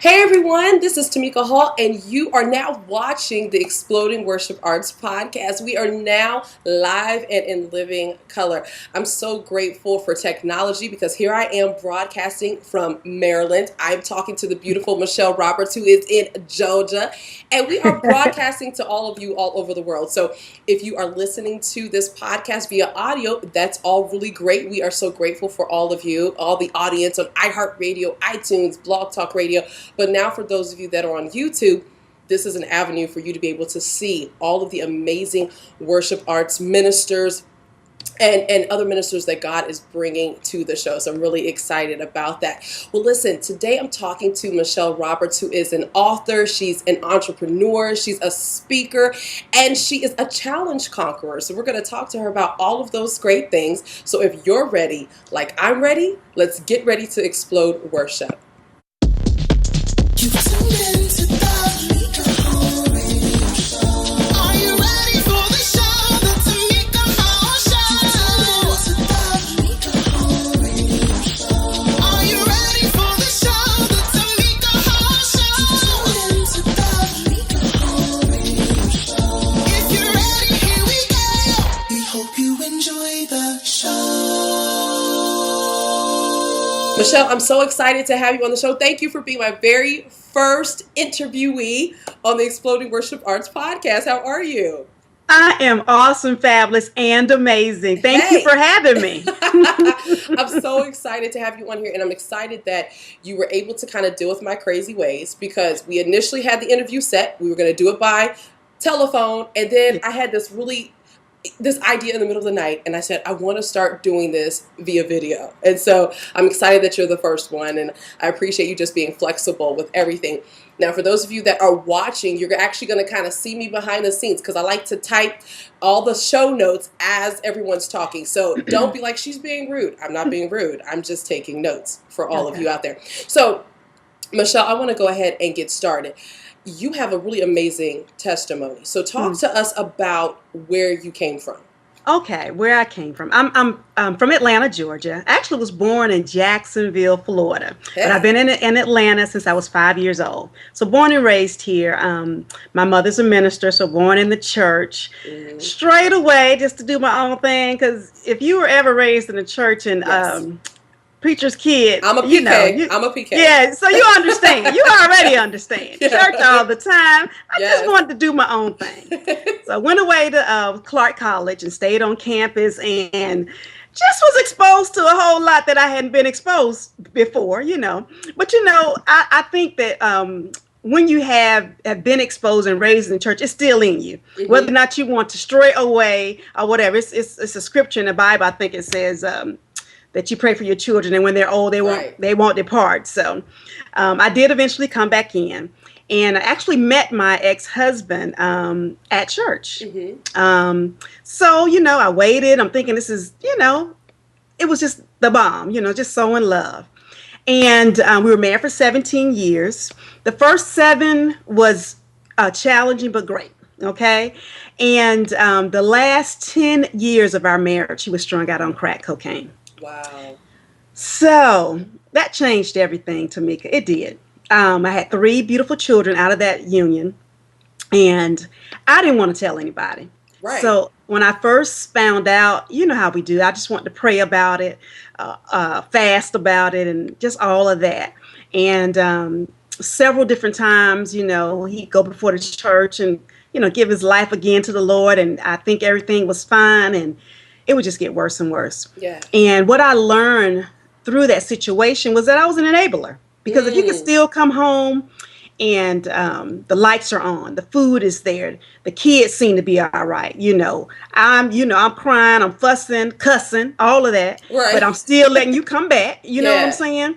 Hey everyone, this is Tamika Hall, and you are now watching the Exploding Worship Arts podcast. We are now live and in living color. I'm so grateful for technology because here I am broadcasting from Maryland. I'm talking to the beautiful Michelle Roberts, who is in Georgia, and we are broadcasting to all of you all over the world. So if you are listening to this podcast via audio, that's all really great. We are so grateful for all of you, all the audience on iHeartRadio, iTunes, Blog Talk Radio. But now for those of you that are on YouTube, this is an avenue for you to be able to see all of the amazing worship arts ministers and other ministers that God is bringing to the show. So I'm really excited about that. Well, listen, today I'm talking to Michelle Roberts, who is an author. She's an entrepreneur. She's a speaker, and she is a challenge conqueror. So we're going to talk to her about all of those great things. So if you're ready, like I'm ready, let's get ready to explode worship. You tuned into the Tamika Radio Show. Are you ready for the show, the Tamika Show? You tuned into the Tamika Radio Show. Are you ready for the show, the Tamika Show? You tuned into the Tamika Radio Show. If you're ready, here we go. We hope you enjoy the show. Michelle, I'm so excited to have you on the show. Thank you for being my very first interviewee on the Exploding Worship Arts podcast. How are you? I am awesome, fabulous, and amazing. Thank you for having me. I'm so excited to have you on here, and I'm excited that you were able to kind of deal with my crazy ways, because we initially had the interview set. We were going to do it by telephone, and then I had this idea in the middle of the night, and I said, I want to start doing this via video. And so I'm excited that you're the first one, and I appreciate you just being flexible with everything. Now, for those of you that are watching, you're actually going to kind of see me behind the scenes, because I like to type all the show notes as everyone's talking. So don't be like, she's being rude. I'm not being rude. I'm just taking notes for all of you out there. So, Michelle, I want to go ahead and get started. You have a really amazing testimony. So talk to us about where you came from. Okay, where I came from. I'm from Atlanta, Georgia. I actually was born in Jacksonville, Florida. Yeah. But I've been in Atlanta since I was 5 years old. So born and raised here. My mother's a minister, so born in the church. Mm-hmm. Straight away, just to do my own thing. Because if you were ever raised in a church and preacher's kid, I'm a PK. I'm a PK. Yeah, so you understand. You already understand. Church all the time. I just wanted to do my own thing. So I went away to Clark College and stayed on campus and just was exposed to a whole lot that I hadn't been exposed before, But, I think that when you have been exposed and raised in church, it's still in you. Mm-hmm. Whether or not you want to stray away or whatever. It's a scripture in the Bible, I think it says, that you pray for your children, and when they're old, they won't depart. So I did eventually come back in, and I actually met my ex-husband at church. Mm-hmm. So, I waited. I'm thinking this is, it was just the bomb, just so in love. And we were married for 17 years. The first 7 was challenging but great. Okay. And the last 10 years of our marriage, he was strung out on crack cocaine. Wow. So that changed everything, Tamika. It did. I had 3 beautiful children out of that union, and I didn't want to tell anybody. Right. So when I first found out, you know how we do, I just wanted to pray about it, fast about it, and just all of that. And several different times, he'd go before the church and, give his life again to the Lord. And I think everything was fine. And it would just get worse and worse. Yeah. And what I learned through that situation was that I was an enabler. Because if you can still come home and the lights are on, the food is there, the kids seem to be all right, I'm crying, I'm fussing, cussing, all of that. Right. But I'm still letting you come back. You know what I'm saying?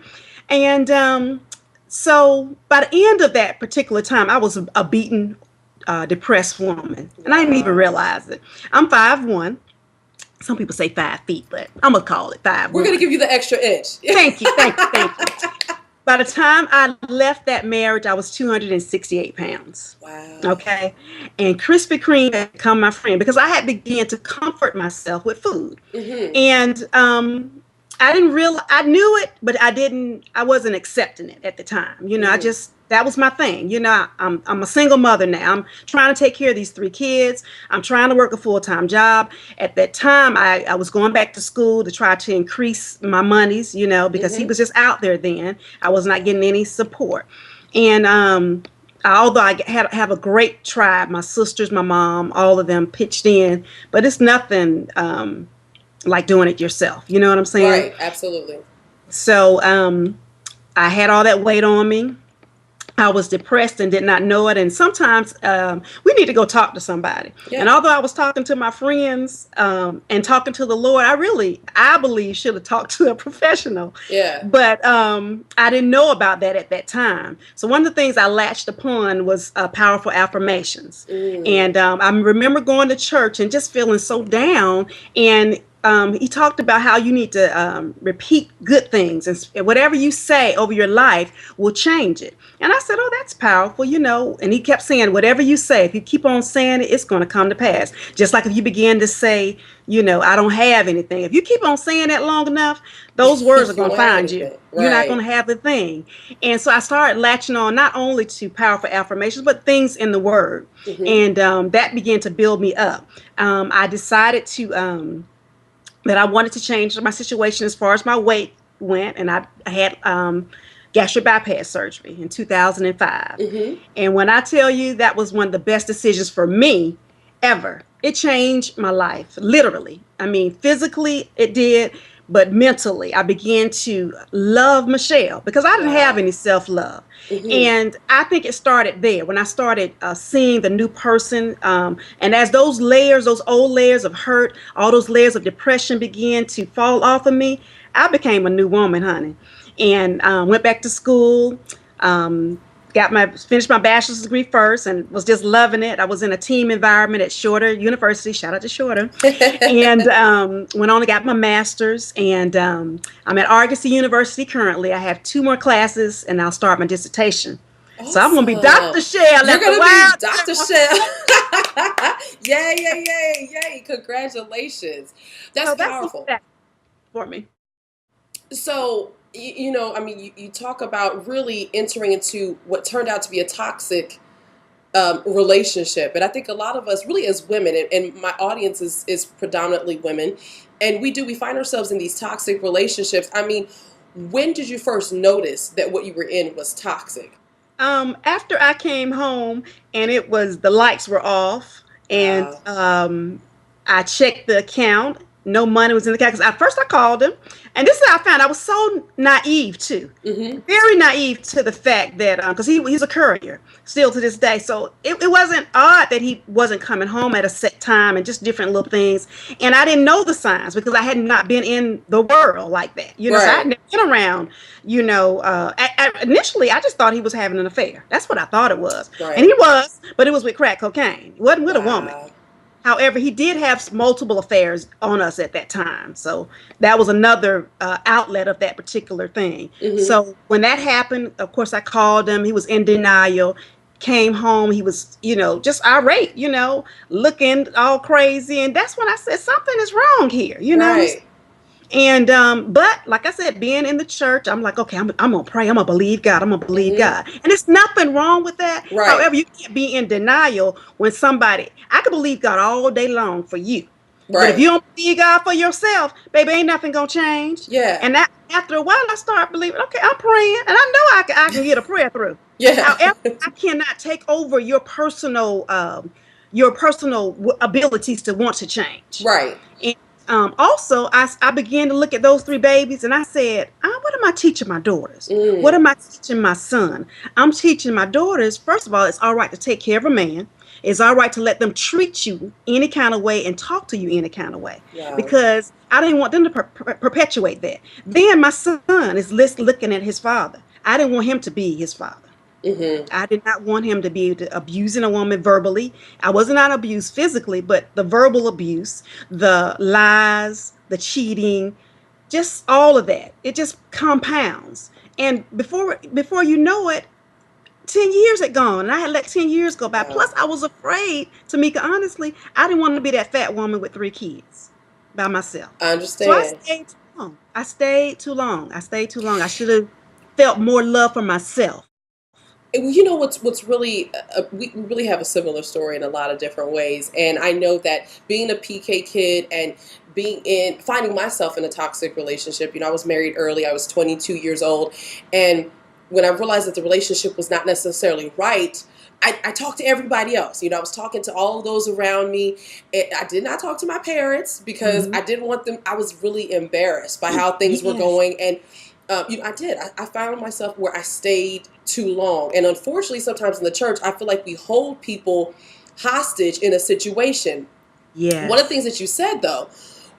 And so by the end of that particular time, I was a beaten, depressed woman. And I didn't even realize it. I'm 5'1". Some people say 5 feet, but I'm going to call it 5'1". We're going to give you the extra inch. Thank you. By the time I left that marriage, I was 268 pounds. Wow. Okay. And Krispy Kreme had become my friend because I had begun to comfort myself with food. Mm-hmm. And I didn't realize, I knew it, but I wasn't accepting it at the time. I just That was my thing. I'm a single mother now. I'm trying to take care of these 3 kids. I'm trying to work a full-time job. At that time, I was going back to school to try to increase my monies, because he was just out there then. I was not getting any support. And although I have a great tribe, my sisters, my mom, all of them pitched in, but it's nothing like doing it yourself. You know what I'm saying? Right, absolutely. So I had all that weight on me. I was depressed and did not know it. And sometimes we need to go talk to somebody. Yeah. And although I was talking to my friends and talking to the Lord, I believe should have talked to a professional. Yeah. But I didn't know about that at that time. So one of the things I latched upon was powerful affirmations. And I remember going to church and just feeling so down. And he talked about how you need to repeat good things, and whatever you say over your life will change it. And I said, oh, that's powerful, And he kept saying, whatever you say, if you keep on saying it, it's going to come to pass. Just like if you begin to say, I don't have anything. If you keep on saying that long enough, those words are going to find you. Right. You're not going to have the thing. And so I started latching on not only to powerful affirmations, but things in the Word. And that began to build me up. I decided that I wanted to change my situation as far as my weight went. And I had gastric bypass surgery in 2005. And when I tell you that was one of the best decisions for me ever, it changed my life, literally. I mean, physically it did, but mentally I began to love Michelle because I didn't have any self-love. And I think it started there when I started seeing the new person. And as those old layers of hurt, all those layers of depression began to fall off of me, I became a new woman, honey. And went back to school, finished my bachelor's degree first and was just loving it. I was in a team environment at Shorter University. Shout out to Shorter. And went on and got my master's. And I'm at Argosy University currently. I have 2 more classes and I'll start my dissertation. Awesome. So I'm going to be Dr. Shell. You're going to be Dr. Shell. Yay. Congratulations. That's powerful. That's for me. So, you talk about really entering into what turned out to be a toxic relationship. And I think a lot of us, really as women, and my audience is predominantly women, and we find ourselves in these toxic relationships. I mean, when did you first notice that what you were in was toxic? After I came home and the lights were off and I checked the account. No money was in the account. Because at first I called him. And this is how I found I was so naive, too. Very naive to the fact that, because he's a courier still to this day. So it wasn't odd that he wasn't coming home at a set time and just different little things. And I didn't know the signs because I had not been in the world like that. So I had never been around, initially I just thought he was having an affair. That's what I thought it was. Right. And he was, but it was with crack cocaine. It wasn't with a woman. However, he did have multiple affairs on us at that time. So that was another outlet of that particular thing. So when that happened, of course, I called him. He was in denial, came home. He was, just irate, looking all crazy. And that's when I said, something is wrong here, Right. And, but like I said, being in the church, I'm like, okay, I'm going to pray. I'm going to believe God. I'm going to believe God. And there's nothing wrong with that. Right. However, you can't be in denial when I can believe God all day long for you. Right. But if you don't believe God for yourself, baby, ain't nothing going to change. Yeah. And that, after a while, I start believing, okay, I'm praying and I know I can get a prayer through. Yeah. However, I cannot take over your personal abilities to want to change. Right. And also, I began to look at those 3 babies and I said, what am I teaching my daughters? What am I teaching my son? I'm teaching my daughters, first of all, it's all right to take care of a man. It's all right to let them treat you any kind of way and talk to you any kind of way. Yeah. Because I didn't want them to perpetuate that. Then my son is looking at his father. I didn't want him to be his father. I did not want him to be abusing a woman verbally. I was not abused physically, but the verbal abuse, the lies, the cheating, just all of that. It just compounds. And before you know it, 10 years had gone, and I had let 10 years go by. Plus, I was afraid, Tamika, honestly, I didn't want to be that fat woman with 3 kids by myself. I understand. So I stayed too long. I stayed too long. I should have felt more love for myself. You know what's really we really have a similar story in a lot of different ways, and I know that being a PK kid and finding myself in a toxic relationship. You know, I was married early. I was 22 years old, and when I realized that the relationship was not necessarily right, I talked to everybody else. You know, I was talking to all of those around me. I did not talk to my parents because I didn't want them. I was really embarrassed by how things were going, and you know, I found myself where I stayed too long. And unfortunately, sometimes in the church, I feel like we hold people hostage in a situation. Yes. One of the things that you said, though,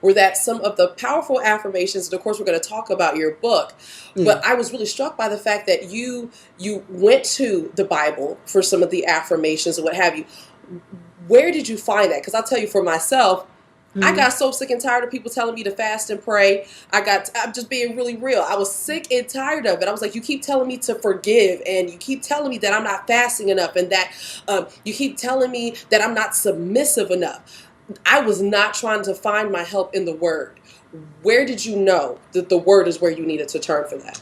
were that some of the powerful affirmations, and of course, we're going to talk about your book, but I was really struck by the fact that you went to the Bible for some of the affirmations and what have you. Where did you find that? Because I'll tell you, for myself, I got so sick and tired of people telling me to fast and pray. I'm just being really real. I was sick and tired of it. I was like, you keep telling me to forgive, and you keep telling me that I'm not fasting enough, and that you keep telling me that I'm not submissive enough. I was not trying to find my help in the Word. Where did you know that the Word is where you needed to turn for that?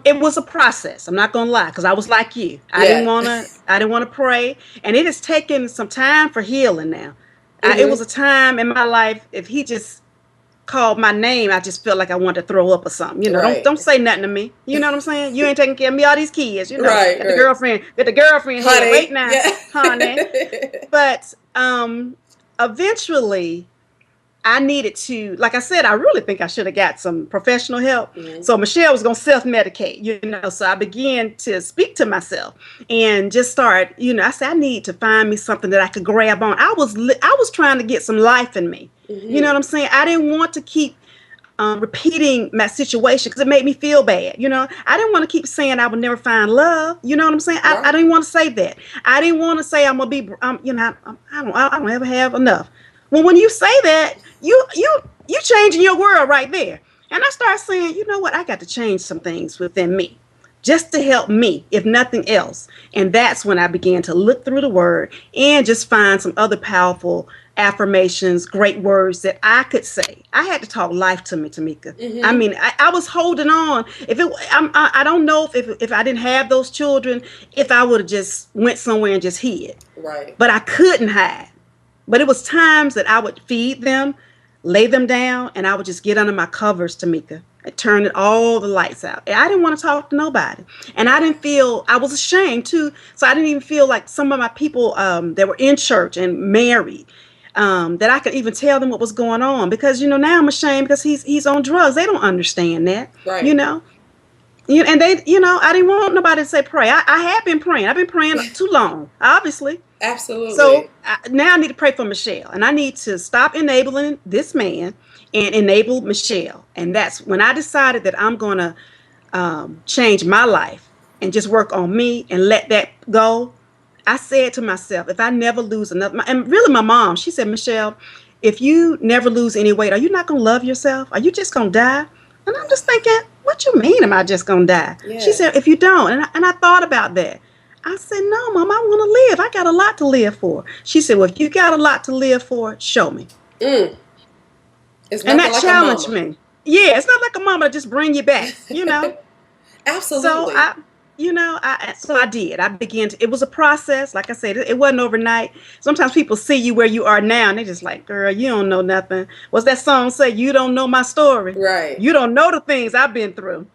It was a process. I'm not gonna lie, because I was like you. I didn't want to pray, and it has taken some time for healing now. It was a time in my life, if he just called my name, I just felt like I wanted to throw up or something. You know, don't say nothing to me. You know what I'm saying? You ain't taking care of me, all these kids. You know, get the girlfriend honey, here right now, honey. But eventually, I needed to, like I said, I really think I should have got some professional help. So Michelle was going to self-medicate, you know, so I began to speak to myself and just start, you know, I said, I need to find me something that I could grab on. I was trying to get some life in me. You know what I'm saying? I didn't want to keep repeating my situation because it made me feel bad. You know, I didn't want to keep saying I would never find love. You know what I'm saying? I didn't want to say that. I didn't want to say I'm going to be, you know, I don't ever have enough. Well, when you say that, you changing your world right there. And I started saying, you know what, I got to change some things within me just to help me, if nothing else. And that's when I began to look through the Word and just find some other powerful affirmations, great words that I could say. I had to talk life to me, Tamika. I mean, I was holding on. I don't know if I didn't have those children, if I would have just went somewhere and just hid. Right. But I couldn't hide. But it was times that I would feed them, lay them down, and I would just get under my covers, Tamika, and turn all the lights out. And I didn't want to talk to nobody. And I was ashamed too. So I didn't even feel like some of my people that were in church and married, that I could even tell them what was going on. Because, you know, now I'm ashamed because he's on drugs. They don't understand that, you know. And they, you know, I didn't want nobody to say pray. I had been praying. I've been praying too long, obviously. Absolutely. So now I need to pray for Michelle, and I need to stop enabling this man and enable Michelle. And that's when I decided that I'm going to change my life and just work on me and let that go. I said to myself, if I never lose another, and really my mom, she said, Michelle, if you never lose any weight, are you not going to love yourself? Are you just going to die? And I'm just thinking, what you mean am I just going to die? Yeah. She said, if you don't. And I thought about that. I said, no, Mom, I want to live. I got a lot to live for. She said, well, if you got a lot to live for, show me. It's and that like challenged me. Yeah, it's not like a mama to just bring you back, you know. Absolutely. So I did. I began to, it was a process. Like I said, it wasn't overnight. Sometimes people see you where you are now and they're just like, girl, you don't know nothing. What's that song say? You don't know my story. Right. You don't know the things I've been through.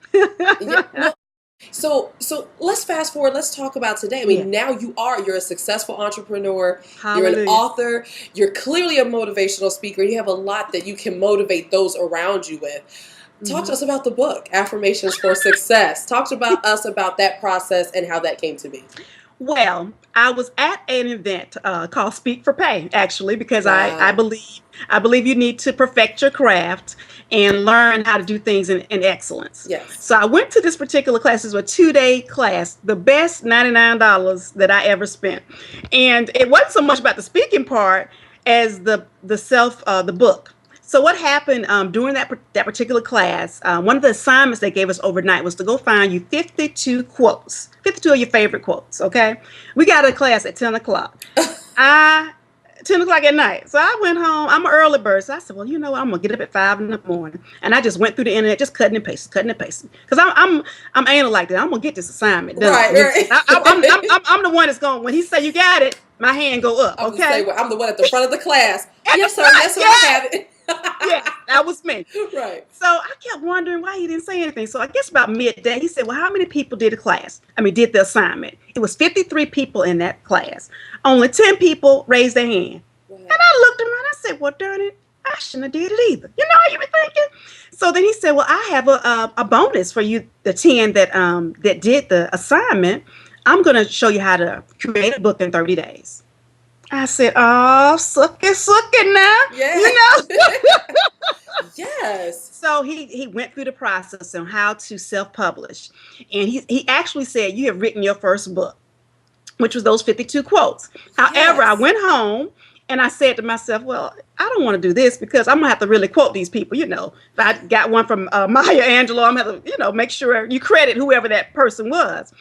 So let's fast forward. Let's talk about today. I mean, now you're a successful entrepreneur. Hallelujah. You're an author. You're clearly a motivational speaker. You have a lot that you can motivate those around you with. Talk to us about the book, Affirmations for Success. Talk to us about that process and how that came to be. Well, I was at an event called Speak for Pay, actually, because I believe you need to perfect your craft and learn how to do things in excellence. Yes. So I went to this particular class. It was a 2-day class, the best $99 that I ever spent. And it wasn't so much about the speaking part as the book. So what happened during that particular class, one of the assignments they gave us overnight was to go find you 52 quotes, 52 of your favorite quotes, okay? We got a class at 10 o'clock. I 10 o'clock at night. So I went home. I'm an early bird. So I said, well, you know what? I'm going to get up at 5 in the morning. And I just went through the internet, just cutting and pasting. Because I'm anal like that. I'm going to get this assignment done. Right. I'm the one that's going, when he say you got it, my hand go up, okay? I'm the one at the front of the class. Yes, sir. Yes, sir. I have it. Yeah, that was me. Right. So I kept wondering why he didn't say anything. So I guess about midday, he said, well, how many people did did the assignment? It was 53 people in that class. Only 10 people raised their hand. Right. And I looked around, I said, well, darn it, I shouldn't have did it either. You know how you were thinking? So then he said, well, I have a bonus for you, the 10 that did the assignment. I'm going to show you how to create a book in 30 days. I said, oh, suck it now. Yeah. You know? Yes. So he went through the process on how to self-publish. And he actually said, you have written your first book, which was those 52 quotes. However, I went home and I said to myself, well, I don't want to do this because I'm going to have to really quote these people. You know, if I got one from Maya Angelou, I'm going to have to, you know, make sure you credit whoever that person was.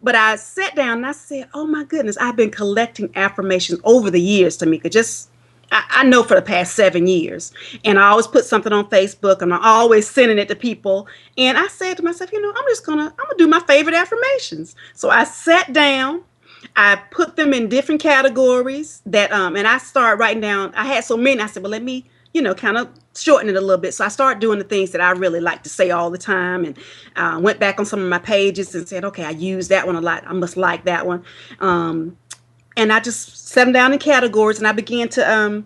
But I sat down and I said, oh, my goodness, I've been collecting affirmations over the years, Tamika. I know for the past 7 years. And I always put something on Facebook and I'm always sending it to people. And I said to myself, you know, I'm going to do my favorite affirmations. So I sat down. I put them in different categories and I started writing down. I had so many. I said, well, let me, you know, kind of shorten it a little bit. So I started doing the things that I really like to say all the time, and went back on some of my pages and said, okay, I use that one a lot. I must like that one. And I just set them down in categories and I began to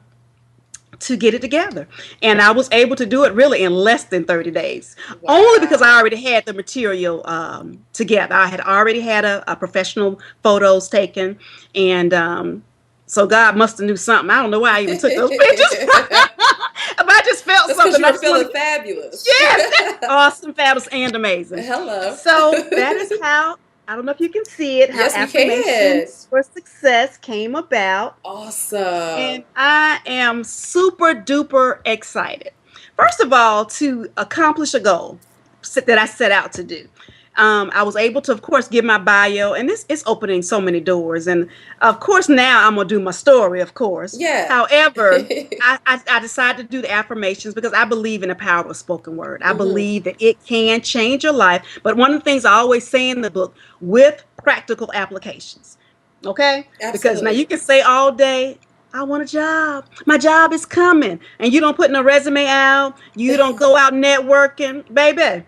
get it together. And I was able to do it really in less than 30 days, only because I already had the material together. I had already had a professional photos taken. And so God must have knew something. I don't know why I even took those pictures. But I just felt something. You're feeling fabulous. Yes. Awesome, fabulous, and amazing. Hello. So that is how, I don't know if you can see it, how Affirmations for Success came about. Awesome. And I am super duper excited. First of all, to accomplish a goal that I set out to do. I was able to, of course, give my bio, and this is opening so many doors. And of course, now I'm going to do my story, of course. Yeah. However, I decided to do the affirmations because I believe in the power of spoken word. I believe that it can change your life. But one of the things I always say in the book, with practical applications. Okay? Absolutely. Because now you can say all day, I want a job. My job is coming. And you don't put no resume out. You don't go out networking. Baby,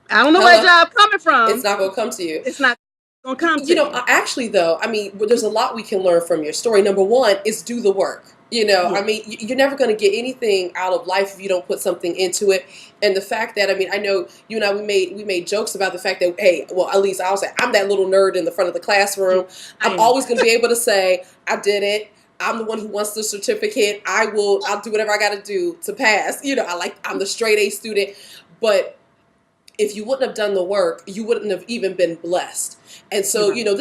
I don't know where job coming from. It's not going to come to you. It's not going to come to you. You know, actually, though, I mean, there's a lot we can learn from your story. Number one is do the work. You know, I mean, you're never going to get anything out of life if you don't put something into it. And the fact that, I mean, I know you and I, we made jokes about the fact that, hey, well, at least I'll say I'm that little nerd in the front of the classroom. I'm always going to be able to say, I did it. I'm the one who wants the certificate. I'll do whatever I got to do to pass. You know, I'm the straight A student. But if you wouldn't have done the work, you wouldn't have even been blessed. And so, you know,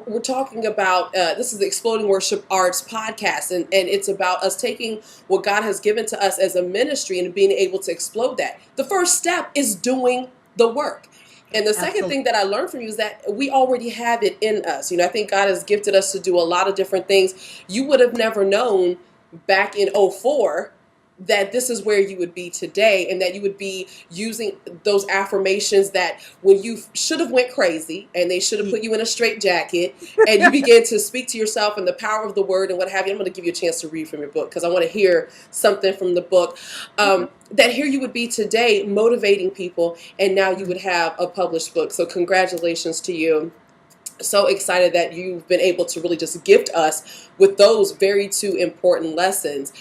we're talking about, this is the Exploding Worship Arts podcast, and it's about us taking what God has given to us as a ministry and being able to explode that. The first step is doing the work. And the second thing that I learned from you is that we already have it in us. You know, I think God has gifted us to do a lot of different things. You would have never known back in 2004 that this is where you would be today, and that you would be using those affirmations that when you should have went crazy and they should have put you in a straitjacket and you begin to speak to yourself and the power of the word and what have you. I'm going to give you a chance to read from your book because I want to hear something from the book. That here you would be today motivating people, and now you would have a published book. So congratulations to you. So excited that you've been able to really just gift us with those very two important lessons.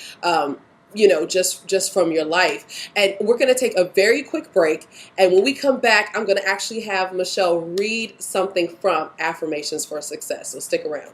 You know, just from your life. And we're going to take a very quick break. And when we come back, I'm going to actually have Michelle read something from Affirmations for Success. So stick around.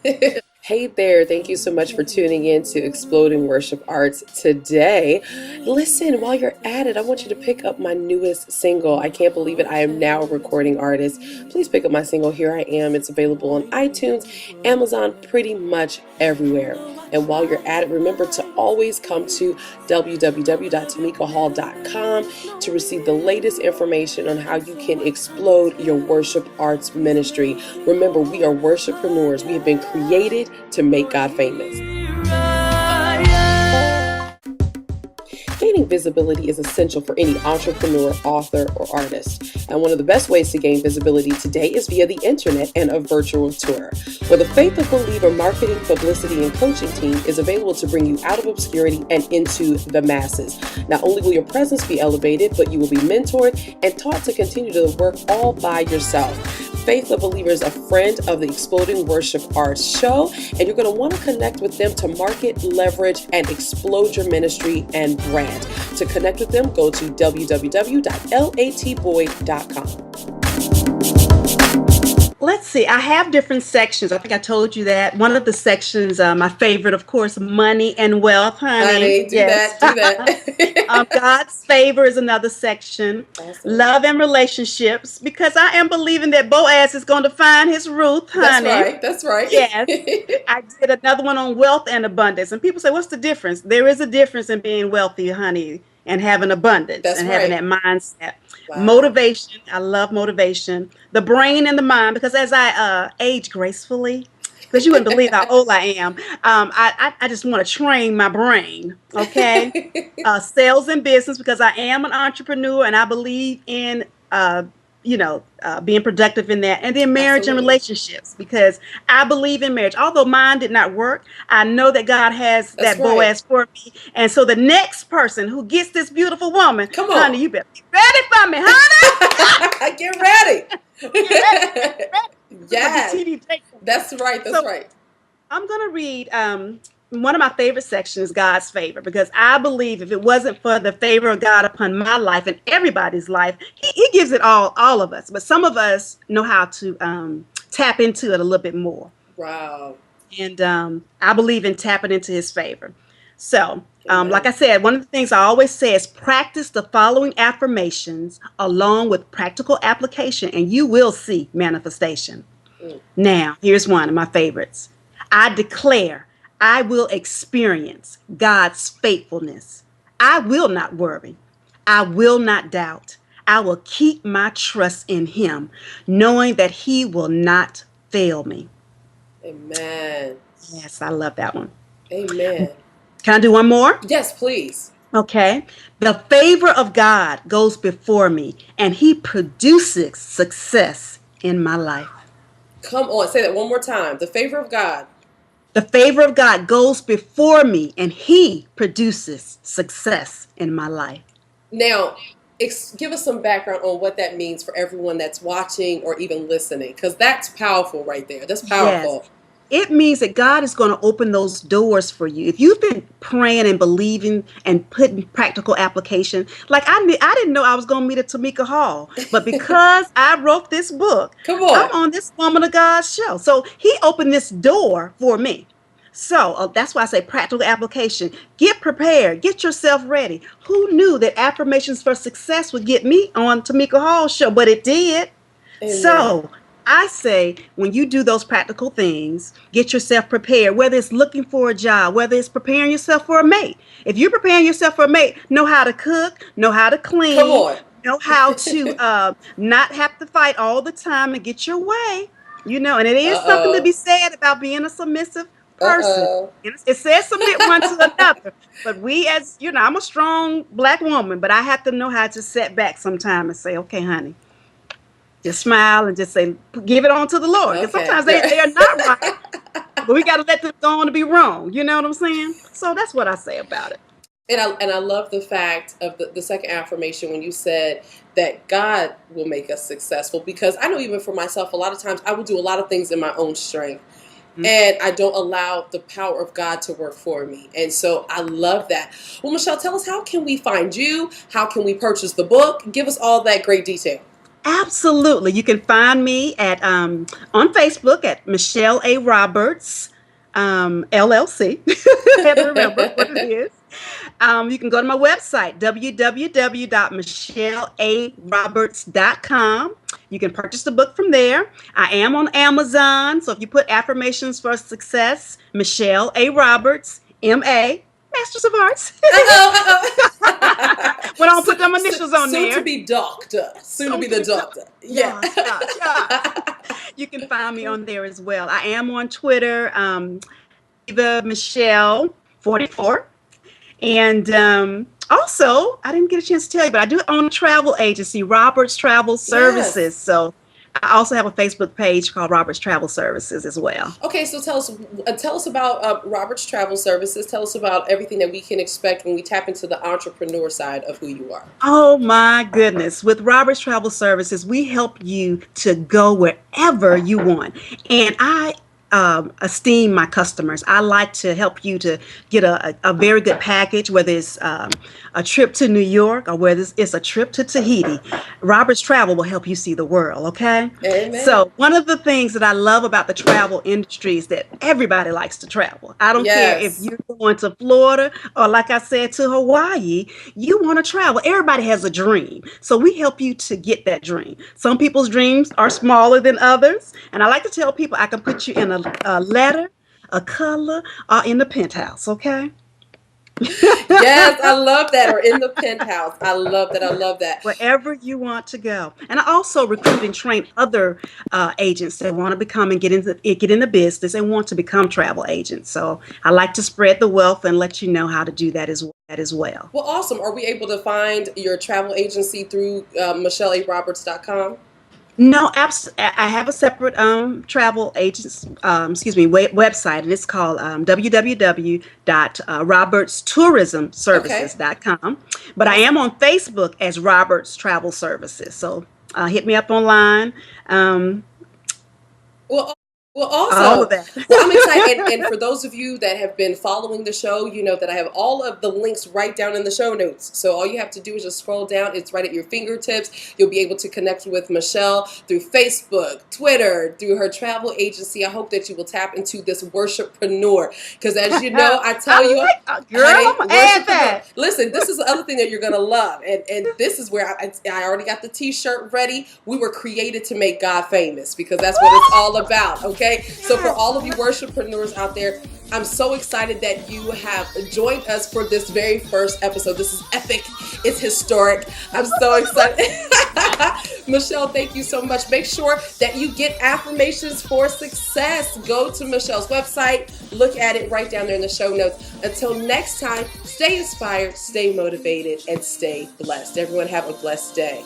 Yay! Hey there, thank you so much for tuning in to Exploding Worship Arts today. Listen, while you're at it, I want you to pick up my newest single. I can't believe it, I am now a recording artist. Please pick up my single, Here I Am. It's available on iTunes, Amazon, pretty much everywhere. And while you're at it, remember to always come to www.tamikahall.com to receive the latest information on how you can explode your worship arts ministry. Remember, we are worshipreneurs. We have been created to make God famous. Gaining visibility is essential for any entrepreneur, author, or artist. And one of the best ways to gain visibility today is via the internet and a virtual tour. Well, the Faith of Believer marketing, publicity, and coaching team is available to bring you out of obscurity and into the masses. Not only will your presence be elevated, but you will be mentored and taught to continue to work all by yourself. Faith of Believer is a friend of the Exploding Worship Arts show, and you're going to want to connect with them to market, leverage, and explode your ministry and brand. To connect with them, go to www.latboy.com. Let's see. I have different sections. I think I told you that. One of the sections, my favorite, of course, money and wealth, honey. Do that. God's favor is another section. Awesome. Love and relationships, because I am believing that Boaz is going to find his Ruth, honey. That's right. Yes. I did another one on wealth and abundance. And people say, what's the difference? There is a difference in being wealthy, honey, and having abundance having that mindset. Wow. Motivation. I love motivation. The brain and the mind, because as I age gracefully, because you wouldn't believe how old I am, I just want to train my brain, okay? Sales and business, because I am an entrepreneur and I believe in being productive in that. And then marriage and relationships, because I believe in marriage. Although mine did not work, I know that God has that Boaz for me. And so the next person who gets this beautiful woman, honey, you better be ready for me, honey. Get ready. Get ready. Yes. That's right. I'm going to read one of my favorite sections, God's favor, because I believe if it wasn't for the favor of God upon my life and everybody's life, he gives it all of us. But some of us know how to tap into it a little bit more. Wow. And I believe in tapping into his favor. So, like I said, one of the things I always say is practice the following affirmations along with practical application, and you will see manifestation. Now, here's one of my favorites. I declare I will experience God's faithfulness. I will not worry. I will not doubt. I will keep my trust in him, knowing that he will not fail me. Amen. Yes, I love that one. Amen. Can I do one more? Yes, please. Okay. The favor of God goes before me, and he produces success in my life. Come on, say that one more time. The favor of God. The favor of God goes before me, and he produces success in my life. Now, give us some background on what that means for everyone that's watching or even listening, because that's powerful right there. That's powerful. Yes. It means that God is going to open those doors for you. If you've been praying and believing and putting practical application, like I didn't know I was going to meet a Tamika Hall, but because I wrote this book, I'm on this Woman of God show. So he opened this door for me. So that's why I say practical application. Get prepared. Get yourself ready. Who knew that Affirmations for Success would get me on Tamika Hall's show? But it did. Amen. So I say, when you do those practical things, get yourself prepared, whether it's looking for a job, whether it's preparing yourself for a mate. If you're preparing yourself for a mate, know how to cook, know how to clean, know how to not have to fight all the time and get your way, and it is something to be said about being a submissive person. It says submit one to another, but we as, I'm a strong Black woman, but I have to know how to set back sometime and say, okay, honey, just smile and just say, give it on to the Lord. And sometimes they are not right, but we got to let them go on to be wrong. You know what I'm saying? So that's what I say about it. And I love the fact of the second affirmation when you said that God will make us successful, because I know even for myself, a lot of times I will do a lot of things in my own strength. Mm-hmm. And I don't allow the power of God to work for me. And so I love that. Well, Michelle, tell us, how can we find you? How can we purchase the book? Give us all that great detail. Absolutely. You can find me at on Facebook at Michelle A. Roberts. LLC. I had to remember what it is. You can go to my website, www.michellearoberts.com. You can purchase the book from there. I am on Amazon. So if you put Affirmations for Success, Michelle A. Roberts, M.A., Masters of Arts. Well, I'll put them initials on there. Soon to be doctor. Soon to be the doctor. Yeah. You can find me on there as well. I am on Twitter, Eva Michelle 44. And also, I didn't get a chance to tell you, but I do own a travel agency, Roberts Travel Services. Yes. So I also have a Facebook page called Roberts Travel Services as well. Okay, so tell us about Roberts Travel Services. Tell us about everything that we can expect when we tap into the entrepreneur side of who you are. Oh my goodness. With Roberts Travel Services, we help you to go wherever you want. And I esteem my customers. I like to help you to get a very good package, whether it's a trip to New York or whether it's a trip to Tahiti. Roberts Travel will help you see the world, okay? Amen. So one of the things that I love about the travel industry is that everybody likes to travel. I don't care if you're going to Florida or, like I said, to Hawaii, you want to travel. Everybody has a dream. So we help you to get that dream. Some people's dreams are smaller than others. And I like to tell people I can put you in a letter, a color, or in the penthouse, okay? Yes, I love that. Or in the penthouse. I love that. I love that. Wherever you want to go. And I also recruit and train other agents that want to become and get in the business and want to become travel agents. So I like to spread the wealth and let you know how to do that as well. Well, awesome. Are we able to find your travel agency through michellearoberts.com? No, I have a separate travel agents, website, and it's called www.robertstourismservices.com. But I am on Facebook as Roberts Travel Services. So hit me up online. Well, also, all of that. Well, I'm excited. And for those of you that have been following the show, you know that I have all of the links right down in the show notes. So all you have to do is just scroll down. It's right at your fingertips. You'll be able to connect with Michelle through Facebook, Twitter, through her travel agency. I hope that you will tap into this worshipreneur. Because as you know, I tell you, listen, this is the other thing that you're going to love. And this is where I already got the t-shirt ready. We were created to make God famous because that's what it's all about. Okay. So for all of you worshipreneurs out there, I'm so excited that you have joined us for this very first episode. This is epic. It's historic. I'm so excited. Michelle, thank you so much. Make sure that you get Affirmations for Success. Go to Michelle's website. Look at it right down there in the show notes. Until next time, stay inspired, stay motivated, and stay blessed. Everyone have a blessed day.